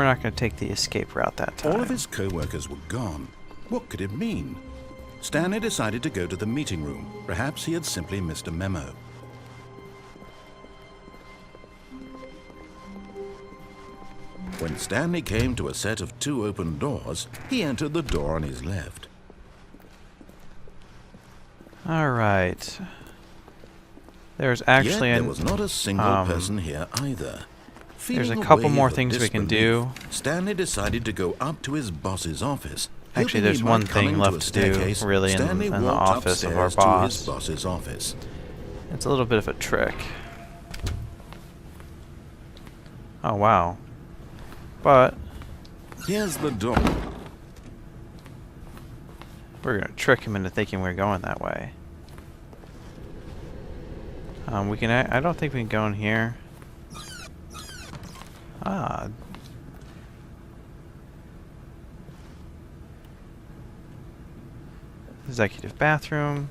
we're not going to take the escape route that time. All of his co-workers were gone. What could it mean? Stanley decided to go to the meeting room. Perhaps he had simply missed a memo. When Stanley came to a set of 2 open doors, he entered the door on his left. Alright. There's actually Yet there was not a single person here either. There's a Feeling couple wave more of things we can disbelief, do. Stanley decided to go up to his boss's office. Actually, Hoping there's he one might come thing into a left to do, staircase, really, in Stanley the walked office of our upstairs to his boss. boss's office. It's a little bit of a trick. Oh, wow. But Here's the door. we're going to trick him into thinking we're going that way. We can. I don't think we can go in here. Ah. Executive bathroom.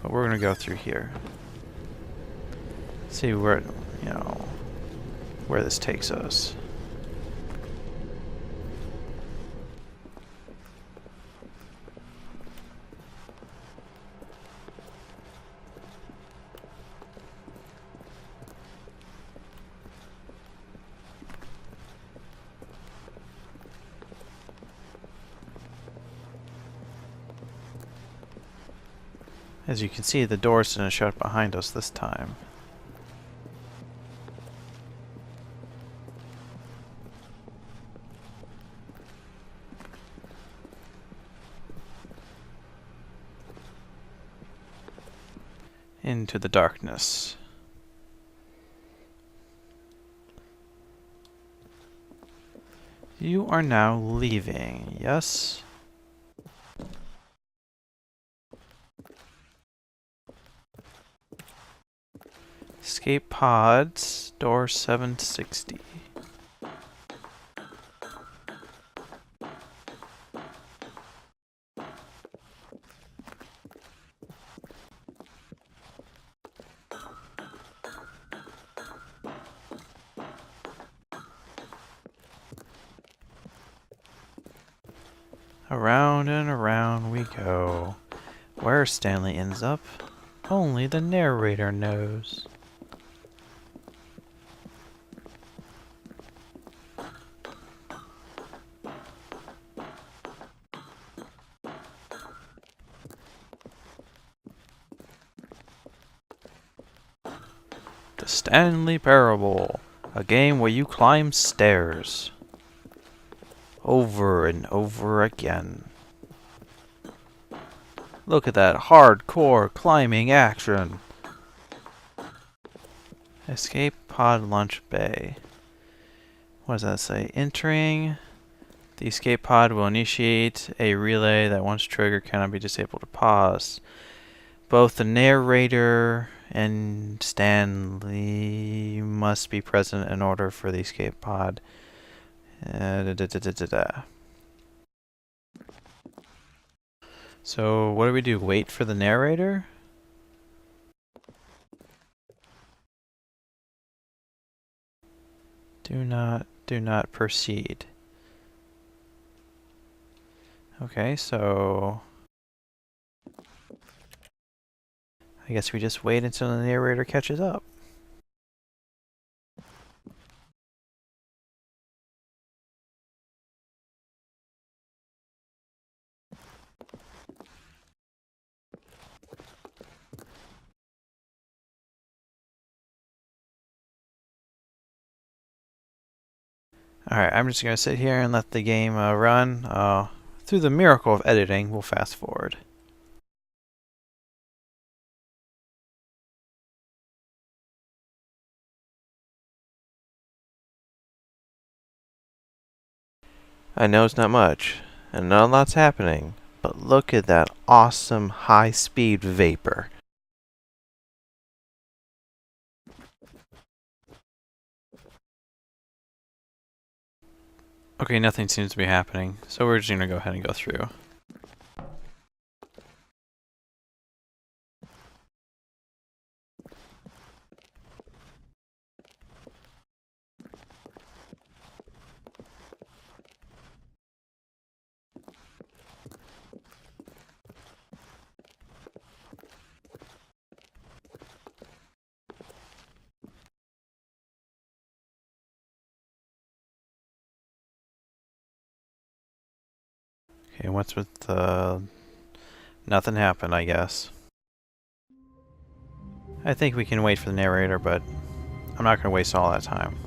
But we're gonna go through here. See where, you know, where this takes us. As you can see, the doors didn't shut behind us this time. Into the darkness. You are now leaving, yes? Escape pods, door 760. Around and around we go. Where Stanley ends up, only the narrator knows. The Stanley Parable, a game where you climb stairs over and over again. Look at that hardcore climbing action. Escape pod launch bay. What does that say? Entering the escape pod will initiate a relay that once triggered cannot be disabled or paused. Both the narrator and Stanley must be present in order for the escape pod. So what do? Wait for the narrator? Do not proceed. Okay, so I guess we just wait until the narrator catches up. Alright, I'm just going to sit here and let the game run. Through the miracle of editing, we'll fast forward. I know it's not much, and not a lot's happening, but look at that awesome high-speed vapor. Okay, nothing seems to be happening, so we're just gonna go ahead and go through. Okay, what's with the... Nothing happened, I guess. I think we can wait for the narrator, but I'm not going to waste all that time.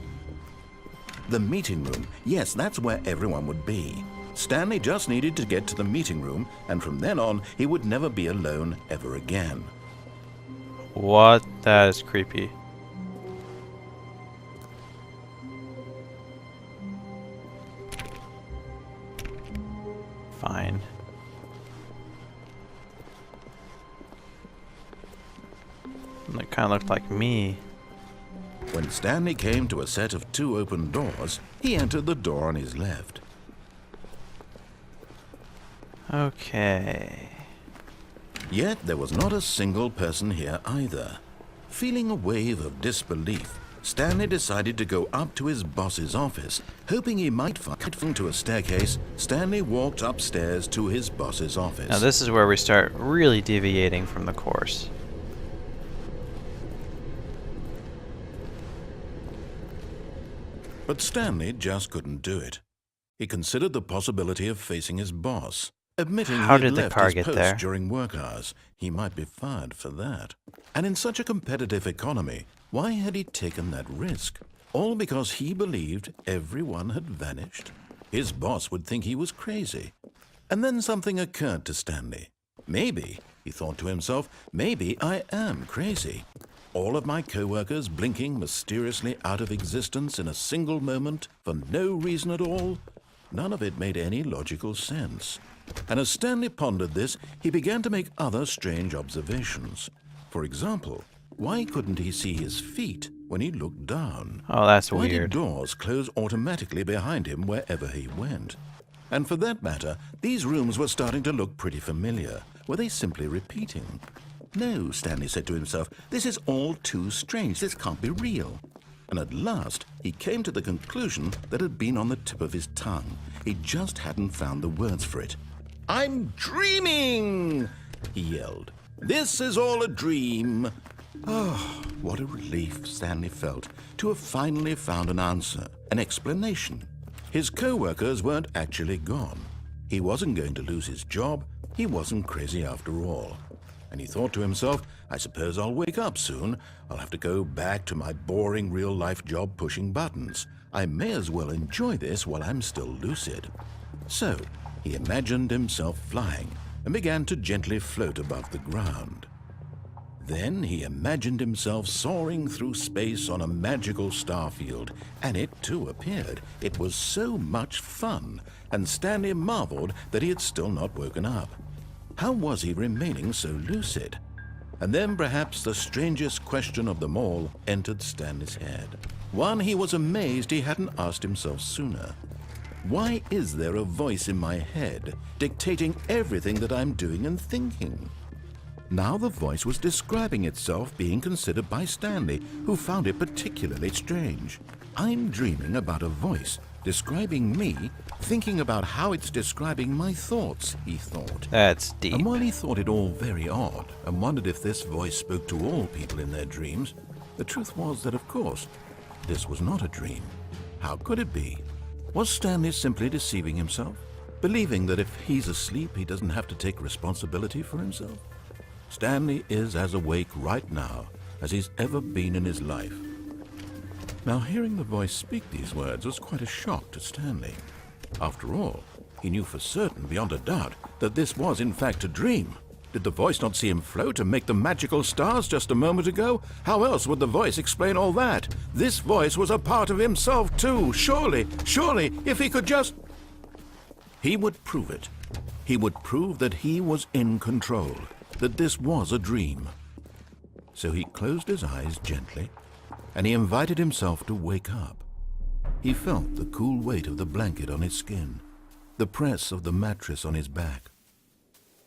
The meeting room. Yes, that's where everyone would be. Stanley just needed to get to the meeting room, and from then on, he would never be alone ever again. What? That is creepy. Fine. That kind of looked like me. When Stanley came to a set of 2 open doors, he entered the door on his left. Okay. Yet there was not a single person here either. Feeling a wave of disbelief, Stanley decided to go up to his boss's office. Hoping he might find to a staircase, Stanley walked upstairs to his boss's office. Now this is where we start really deviating from the course. But Stanley just couldn't do it. He considered the possibility of facing his boss. Admitting How he had did the left car his get post there? during work hours, he might be fired for that. And in such a competitive economy, why had he taken that risk? All because he believed everyone had vanished? His boss would think he was crazy. And then something occurred to Stanley. Maybe, he thought to himself, maybe I am crazy. All of my co-workers blinking mysteriously out of existence in a single moment for no reason at all? None of it made any logical sense. And as Stanley pondered this, he began to make other strange observations. For example, why couldn't he see his feet when he looked down? Oh, that's Why weird. did doors close automatically behind him wherever he went? And for that matter, these rooms were starting to look pretty familiar. Were they simply repeating? No, Stanley said to himself, this is all too strange. This can't be real. And at last, he came to the conclusion that had been on the tip of his tongue. He just hadn't found the words for it. "I'm dreaming!" he yelled. "This is all a dream." Oh, what a relief Stanley felt to have finally found an answer, an explanation. His co-workers weren't actually gone. He wasn't going to lose his job. He wasn't crazy after all. And he thought to himself, I suppose I'll wake up soon. I'll have to go back to my boring real-life job pushing buttons. I may as well enjoy this while I'm still lucid. So, he imagined himself flying and began to gently float above the ground. Then he imagined himself soaring through space on a magical starfield, and it too appeared. It was so much fun, and Stanley marveled that he had still not woken up. How was he remaining so lucid? And then perhaps the strangest question of them all entered Stanley's head. One he was amazed he hadn't asked himself sooner. Why is there a voice in my head dictating everything that I'm doing and thinking? Now the voice was describing itself being considered by Stanley, who found it particularly strange. I'm dreaming about a voice describing me, thinking about how it's describing my thoughts, he thought. That's deep. And while he thought it all very odd and wondered if this voice spoke to all people in their dreams, the truth was that, of course, this was not a dream. How could it be? Was Stanley simply deceiving himself, believing that if he's asleep, he doesn't have to take responsibility for himself? Stanley is as awake right now as he's ever been in his life. Now, hearing the voice speak these words was quite a shock to Stanley. After all, he knew for certain, beyond a doubt, that this was in fact a dream. Did the voice not see him float and make the magical stars just a moment ago? How else would the voice explain all that? This voice was a part of himself too. Surely, if he could just... He would prove it. He would prove that he was in control, that this was a dream. So he closed his eyes gently, and he invited himself to wake up. He felt the cool weight of the blanket on his skin, the press of the mattress on his back,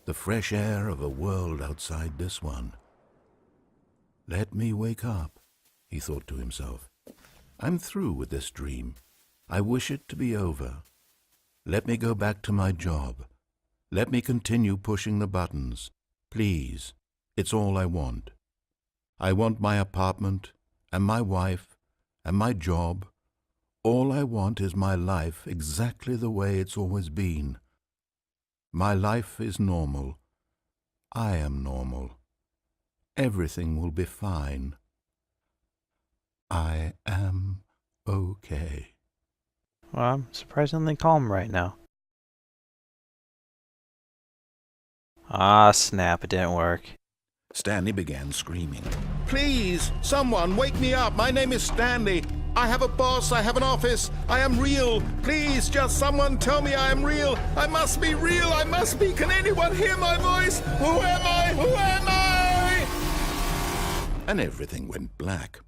the fresh air of a world outside this one. Let me wake up, he thought to himself. I'm through with this dream. I wish it to be over. Let me go back to my job. Let me continue pushing the buttons. Please, it's all I want. I want my apartment, and my wife, and my job. All I want is my life exactly the way it's always been. My life is normal. I am normal. Everything will be fine. I am okay. Well, I'm surprisingly calm right now. Ah, snap, it didn't work. Stanley began screaming. Please, someone, wake me up. My name is Stanley. I have a boss. I have an office. I am real. Please, just someone tell me I am real. I must be real. I must be. Can anyone hear my voice? Who am I? Who am I? And everything went black.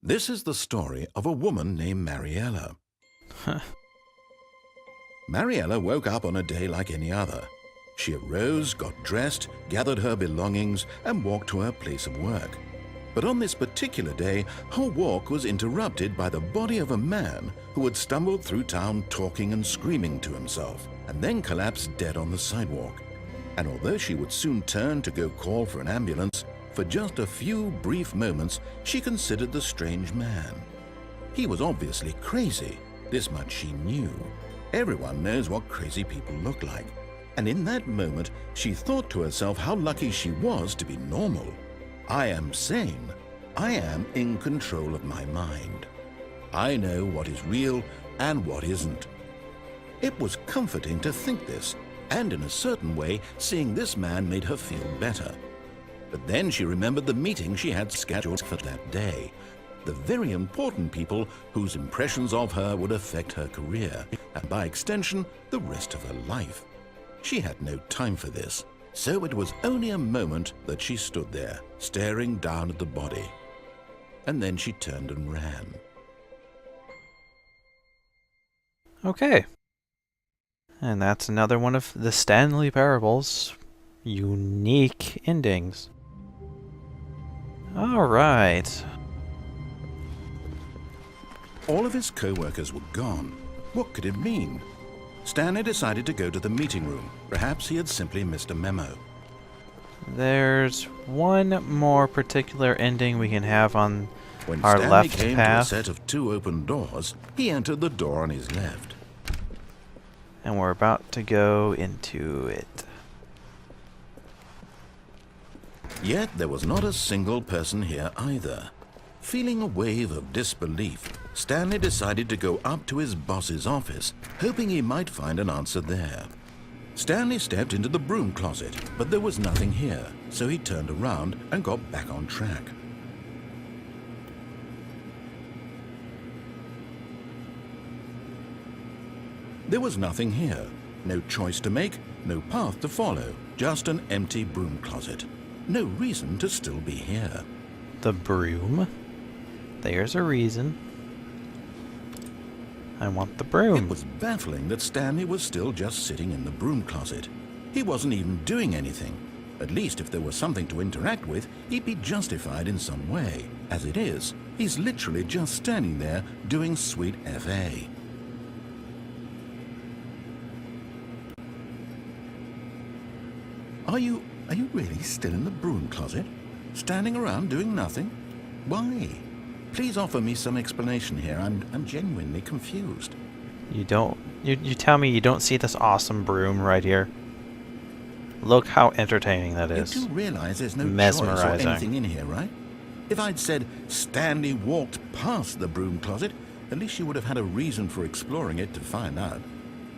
This is the story of a woman named Mariella. Mariella woke up on a day like any other. She arose, got dressed, gathered her belongings, and walked to her place of work. But on this particular day, her walk was interrupted by the body of a man who had stumbled through town talking and screaming to himself, and then collapsed dead on the sidewalk. And although she would soon turn to go call for an ambulance, for just a few brief moments she considered the strange man. He was obviously crazy, this much she knew. Everyone knows what crazy people look like. And in that moment, she thought to herself how lucky she was to be normal. I am sane. I am in control of my mind. I know what is real and what isn't. It was comforting to think this, and in a certain way, seeing this man made her feel better. But then she remembered the meeting she had scheduled for that day. The very important people whose impressions of her would affect her career, and by extension, the rest of her life. She had no time for this, so it was only a moment that she stood there, staring down at the body. And then she turned and ran. Okay. And that's another one of the Stanley Parable's unique endings. Alright. All of his co-workers were gone. What could it mean? Stanley decided to go to the meeting room. Perhaps he had simply missed a memo. There's one more particular ending we can have on When our Stanley left came path. to a set of 2 open doors, he entered the door on his left. And we're about to go into it. Yet there was not a single person here either. Feeling a wave of disbelief, Stanley decided to go up to his boss's office, hoping he might find an answer there. Stanley stepped into the broom closet, but there was nothing here, so he turned around and got back on track. There was nothing here. No choice to make, no path to follow, just an empty broom closet. No reason to still be here. The broom? There's a reason. I want the broom. It was baffling that Stanley was still just sitting in the broom closet. He wasn't even doing anything. At least if there was something to interact with, he'd be justified in some way. As it is, he's literally just standing there doing sweet FA. Are you really still in the broom closet? Standing around doing nothing? Why? Please offer me some explanation here. I'm genuinely confused. You tell me you don't see this awesome broom right here? Look how entertaining that is. You do realize there's no choice or Mesmerizing. anything in here, right? If I'd said Stanley walked past the broom closet, at least you would have had a reason for exploring it to find out.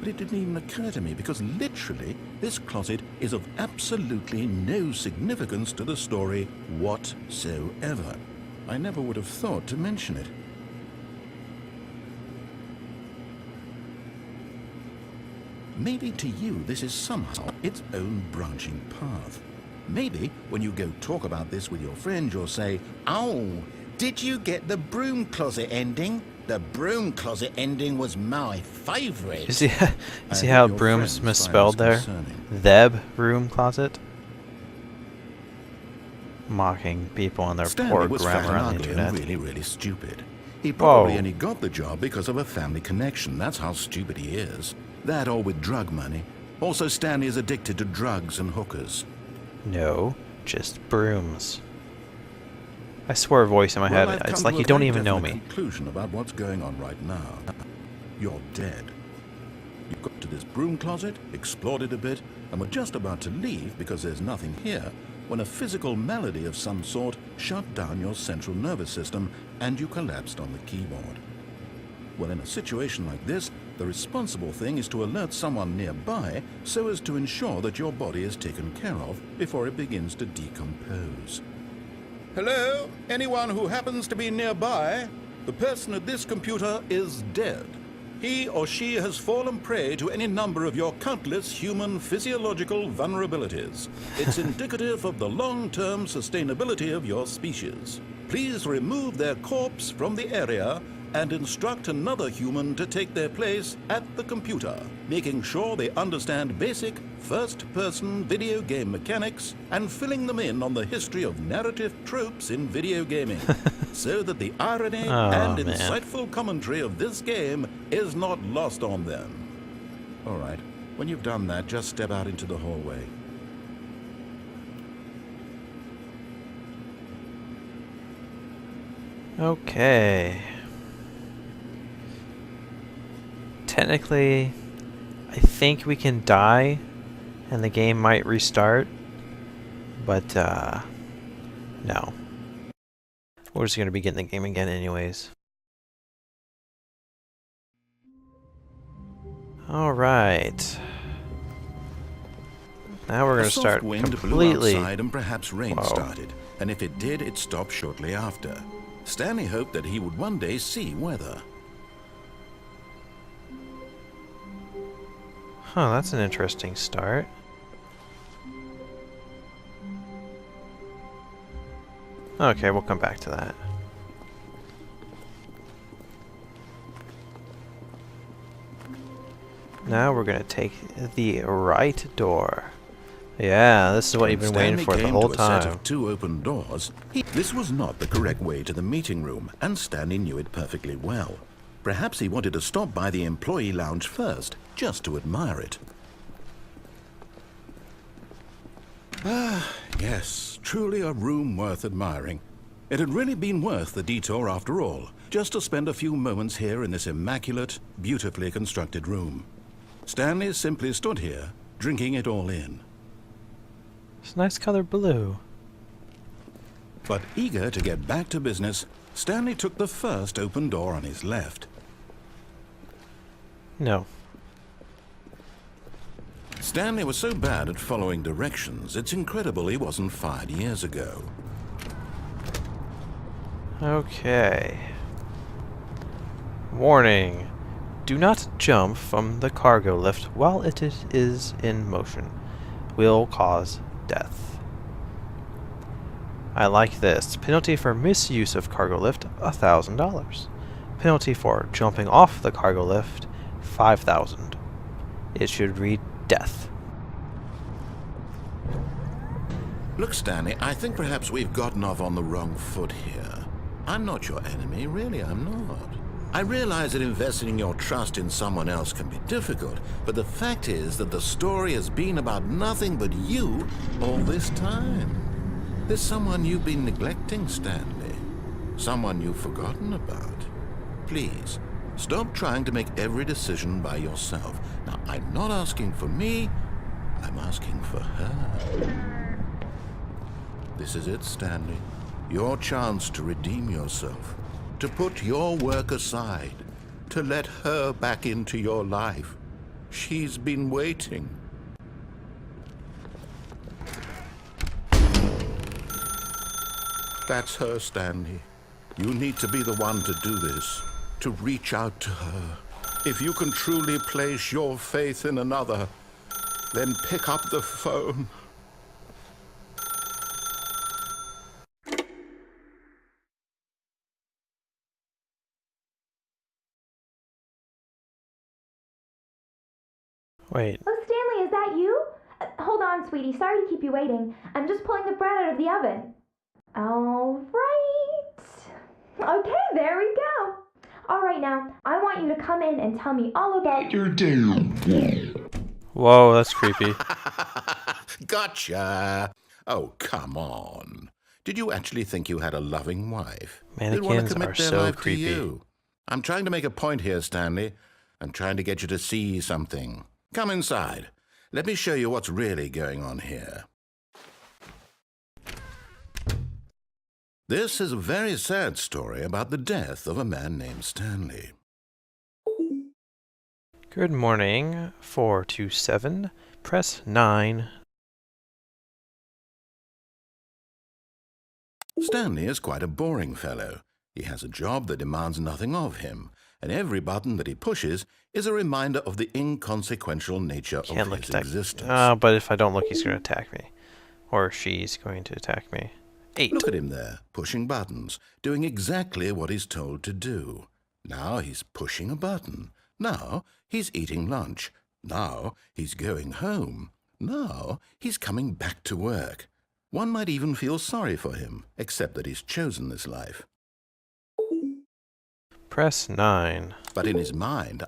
But it didn't even occur to me because literally this closet is of absolutely no significance to the story whatsoever. I never would have thought to mention it. Maybe to you this is somehow its own branching path. Maybe when you go talk about this with your friends you'll say, "Oh, did you get the broom closet ending? The broom closet ending was my favourite." You see I how bet your broom's friends misspelled find there? this concerning. Theb broom closet? Mocking people and their Stanley poor was grammar fat and on the ugly internet. and really, really stupid. He probably Whoa. only got the job because of a family connection. That's how stupid he is. That or with drug money. Also, Stanley is addicted to drugs and hookers. No, just brooms. I swear a voice in my Well, head. I've It's come like to you a don't very even know definite me. conclusion about what's going on right now. You're dead. You got to this broom closet, explored it a bit, and were just about to leave because there's nothing here when a physical malady of some sort shut down your central nervous system and you collapsed on the keyboard. Well, in a situation like this, the responsible thing is to alert someone nearby so as to ensure that your body is taken care of before it begins to decompose. Hello? Anyone who happens to be nearby? The person at this computer is dead. He or she has fallen prey to any number of your countless human physiological vulnerabilities. It's indicative of the long-term sustainability of your species. Please remove their corpse from the area and instruct another human to take their place at the computer, making sure they understand basic first-person video game mechanics and filling them in on the history of narrative tropes in video gaming, so that the irony and insightful commentary of this game is not lost on them. All right, when you've done that, just step out into the hallway. Okay. Technically, I think we can die and the game might restart, but no. We're just gonna be getting the game again anyways. Alright. Now we're gonna start wind completely. blew outside and perhaps rain started, and if it did, it stopped shortly after. Stanley hoped that he would one day see weather. Huh, that's an interesting start. Okay, we'll come back to that. Now we're gonna take the right door. Yeah, this is what you've been waiting for the whole time. A set of two open doors. This was not the correct way to the meeting room, and Stanley knew it perfectly well. Perhaps he wanted to stop by the employee lounge first, just to admire it. Ah, yes, truly a room worth admiring. It had really been worth the detour after all, just to spend a few moments here in this immaculate, beautifully constructed room. Stanley simply stood here, drinking it all in. It's a nice color blue. But eager to get back to business, Stanley took the first open door on his left. No. Stanley was so bad at following directions, it's incredible he wasn't fired years ago. Okay. Warning. Do not jump from the cargo lift while it is in motion. Will cause death. I like this. Penalty for misuse of cargo lift, $1,000. Penalty for jumping off the cargo lift, $5,000. It should read death. Look, Stanley, I think perhaps we've gotten off on the wrong foot here. I'm not your enemy, really, I'm not. I realize that investing your trust in someone else can be difficult, but the fact is that the story has been about nothing but you all this time. There's someone you've been neglecting, Stanley. Someone you've forgotten about. Please, stop trying to make every decision by yourself. Now, I'm not asking for me, I'm asking for her. This is it, Stanley. Your chance to redeem yourself. To put your work aside. To let her back into your life. She's been waiting. That's her, Stanley. You need to be the one to do this. To reach out to her. If you can truly place your faith in another, then pick up the phone. Wait. Oh, Stanley, is that you? Hold on, sweetie. Sorry to keep you waiting. I'm just pulling the bread out of the oven. All right. Okay, there we go. All right, now, I want you to come in and tell me all about your day. Whoa, that's creepy. Gotcha. Oh, come on. Did you actually think you had a loving wife? They'd want to Mannequins commit are their so life creepy. to you. I'm trying to make a point here, Stanley. I'm trying to get you to see something. Come inside. Let me show you what's really going on here. This is a very sad story about the death of a man named Stanley. Good morning. 427. Press 9. Stanley is quite a boring fellow. He has a job that demands nothing of him, and every button that he pushes is a reminder of the inconsequential nature Can't of look his attack. existence. But if I don't look, he's going to attack me. Or she's going to attack me. 8. Look at him there, pushing buttons, doing exactly what he's told to do. Now he's pushing a button. Now he's eating lunch. Now he's going home. Now he's coming back to work. One might even feel sorry for him, except that he's chosen this life. Press 9. But in his mind,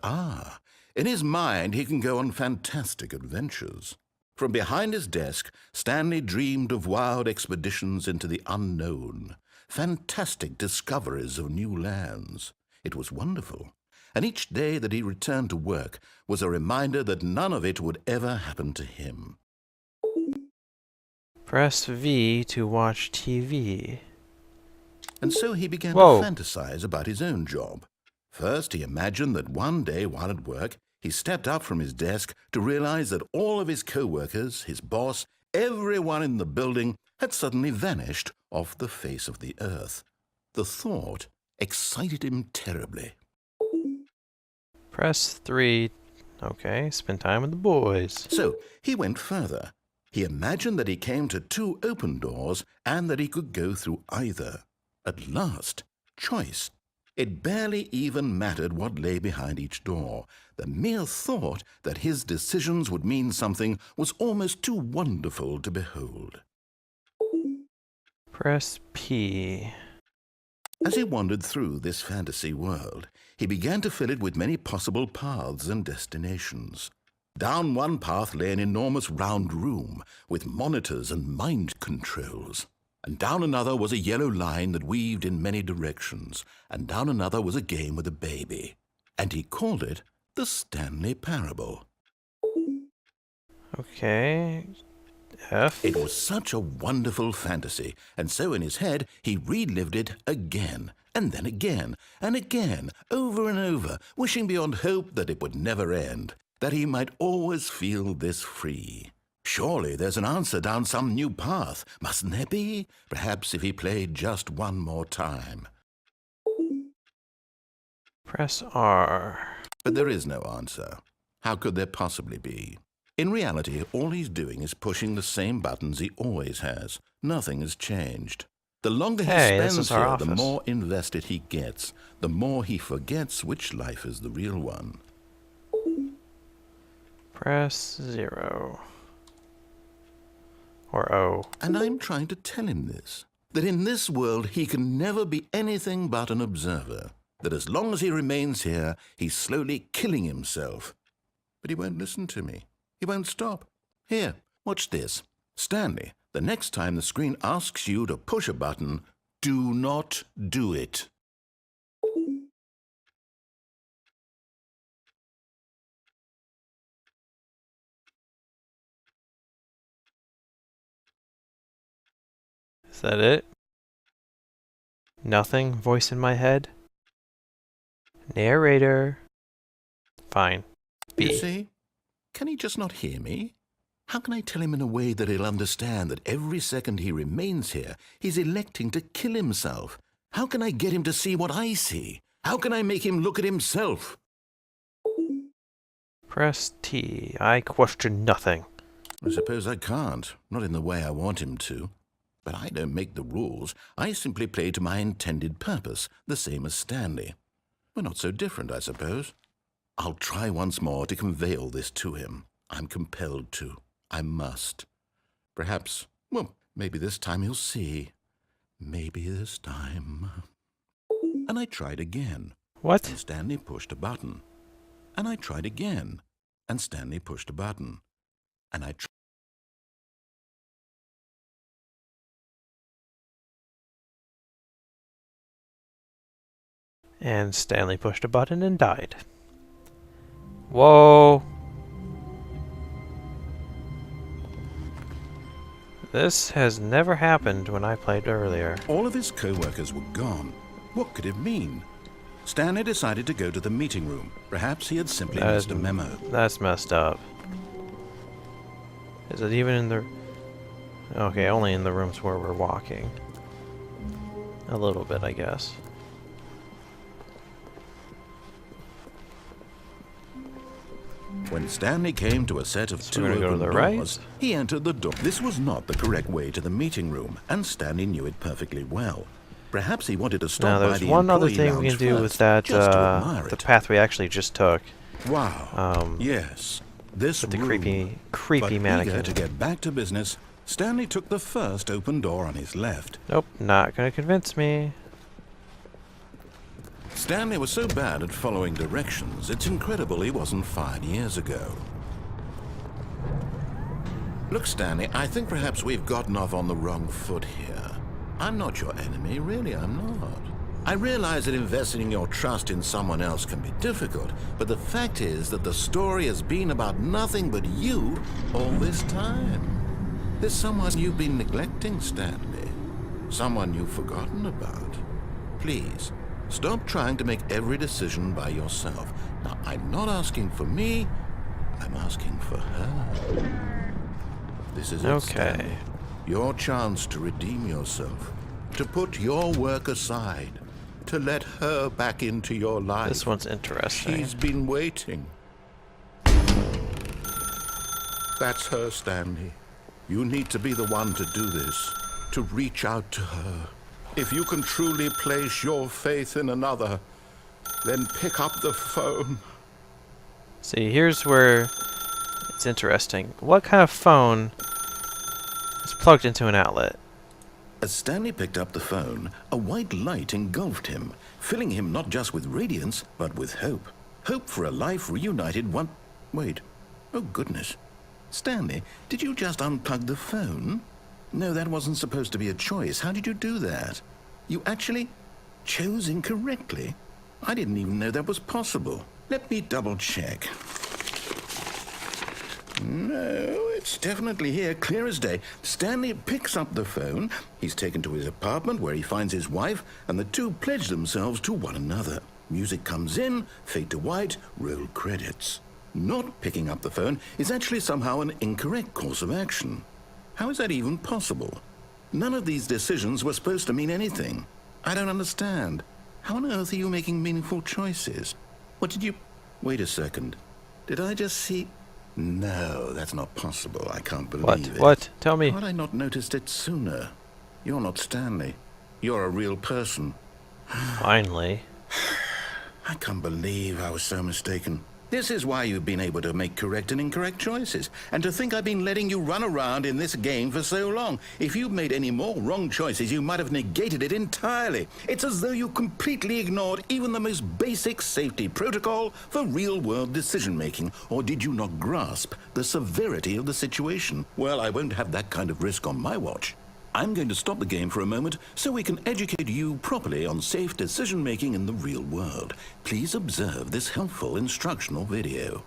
in his mind he can go on fantastic adventures. From behind his desk, Stanley dreamed of wild expeditions into the unknown, fantastic discoveries of new lands. It was wonderful, and each day that he returned to work was a reminder that none of it would ever happen to him. Press V to watch TV. And so he began Whoa. to fantasize about his own job. First, he imagined that one day while at work, he stepped up from his desk to realize that all of his co-workers, his boss, everyone in the building had suddenly vanished off the face of the earth. The thought excited him terribly. Press 3. Okay, spend time with the boys. So he went further. He imagined that he came to 2 open doors and that he could go through either. At last, choice. It barely even mattered what lay behind each door. The mere thought that his decisions would mean something was almost too wonderful to behold. Press P. As he wandered through this fantasy world, he began to fill it with many possible paths and destinations. Down one path lay an enormous round room with monitors and mind controls. And down another was a yellow line that weaved in many directions, and down another was a game with a baby. And he called it the Stanley Parable. Okay. F. It was such a wonderful fantasy, and so in his head he relived it again, and then again, and again, over and over, wishing beyond hope that it would never end, that he might always feel this free. Surely there's an answer down some new path, mustn't there be? Perhaps if he played just one more time. Press R. But there is no answer. How could there possibly be? In reality, all he's doing is pushing the same buttons he always has. Nothing has changed. The longer he Hey, this spends is our here, the office. more invested he gets, the more he forgets which life is the real one. Press 0. Or O. And I'm trying to tell him this, that in this world he can never be anything but an observer, that as long as he remains here, he's slowly killing himself. But he won't listen to me. He won't stop. Here, watch this. Stanley, the next time the screen asks you to push a button, do not do it. Is that it? Nothing? Voice in my head? Narrator. Fine. B. You see? Can he just not hear me? How can I tell him in a way that he'll understand that every second he remains here, he's electing to kill himself? How can I get him to see what I see? How can I make him look at himself? Press T. I question nothing. I suppose I can't, not in the way I want him to. But I don't make the rules. I simply play to my intended purpose, the same as Stanley. We're not so different, I suppose. I'll try once more to convey all this to him. I'm compelled to. I must. Perhaps, well, maybe this time he'll see. Maybe this time. And I tried again. What? And Stanley pushed a button. And I tried again. And Stanley pushed a button. And I tried And Stanley pushed a button and died. Whoa! This has never happened when I played earlier. All of his co-workers were gone. What could it mean? Stanley decided to go to the meeting room. Perhaps he had simply missed a memo. That's messed up. Is it even in the... Okay, only in the rooms where we're walking. A little bit, I guess. When Stanley came to a set of two open doors, he entered the door. This was not the correct way to the meeting room, and Stanley knew it perfectly well. Perhaps he wanted to stop by the employee lounge first. Now, there's one other thing we can do with that, the path we actually just took. Wow. Yes. This with the room. creepy mannequin. Eager to get back to business, Stanley took the first open door on his left. Nope, not gonna convince me. Stanley was so bad at following directions, it's incredible he wasn't fired years ago. Look, Stanley, I think perhaps we've gotten off on the wrong foot here. I'm not your enemy, really, I'm not. I realize that investing your trust in someone else can be difficult, but the fact is that the story has been about nothing but you all this time. There's someone you've been neglecting, Stanley. Someone you've forgotten about. Please, stop trying to make every decision by yourself. Now, I'm not asking for me, I'm asking for her. This is it, Stanley. Your chance to redeem yourself, to put your work aside, to let her back into your life. This one's interesting. She's been waiting. That's her, Stanley. You need to be the one to do this, to reach out to her. If you can truly place your faith in another, then pick up the phone. See, here's where it's interesting. What kind of phone is plugged into an outlet? As Stanley picked up the phone, a white light engulfed him, filling him not just with radiance, but with hope. Hope for a life reunited one... Wait. Oh, goodness. Stanley, did you just unplug the phone? No, that wasn't supposed to be a choice. How did you do that? You actually chose incorrectly? I didn't even know that was possible. Let me double check. No, it's definitely here, clear as day. Stanley picks up the phone. He's taken to his apartment where he finds his wife, and the two pledge themselves to one another. Music comes in, fade to white, roll credits. Not picking up the phone is actually somehow an incorrect course of action. How is that even possible? None of these decisions were supposed to mean anything. I don't understand. How on earth are you making meaningful choices? What did you... Wait a second. Did I just see... No, that's not possible. I can't believe it. What? Tell me. How had I not noticed it sooner? You're not Stanley. You're a real person. Finally. I can't believe I was so mistaken. This is why you've been able to make correct and incorrect choices. And to think I've been letting you run around in this game for so long. If you'd made any more wrong choices, you might have negated it entirely. It's as though you completely ignored even the most basic safety protocol for real-world decision-making. Or did you not grasp the severity of the situation? Well, I won't have that kind of risk on my watch. I'm going to stop the game for a moment so we can educate you properly on safe decision-making in the real world. Please observe this helpful instructional video.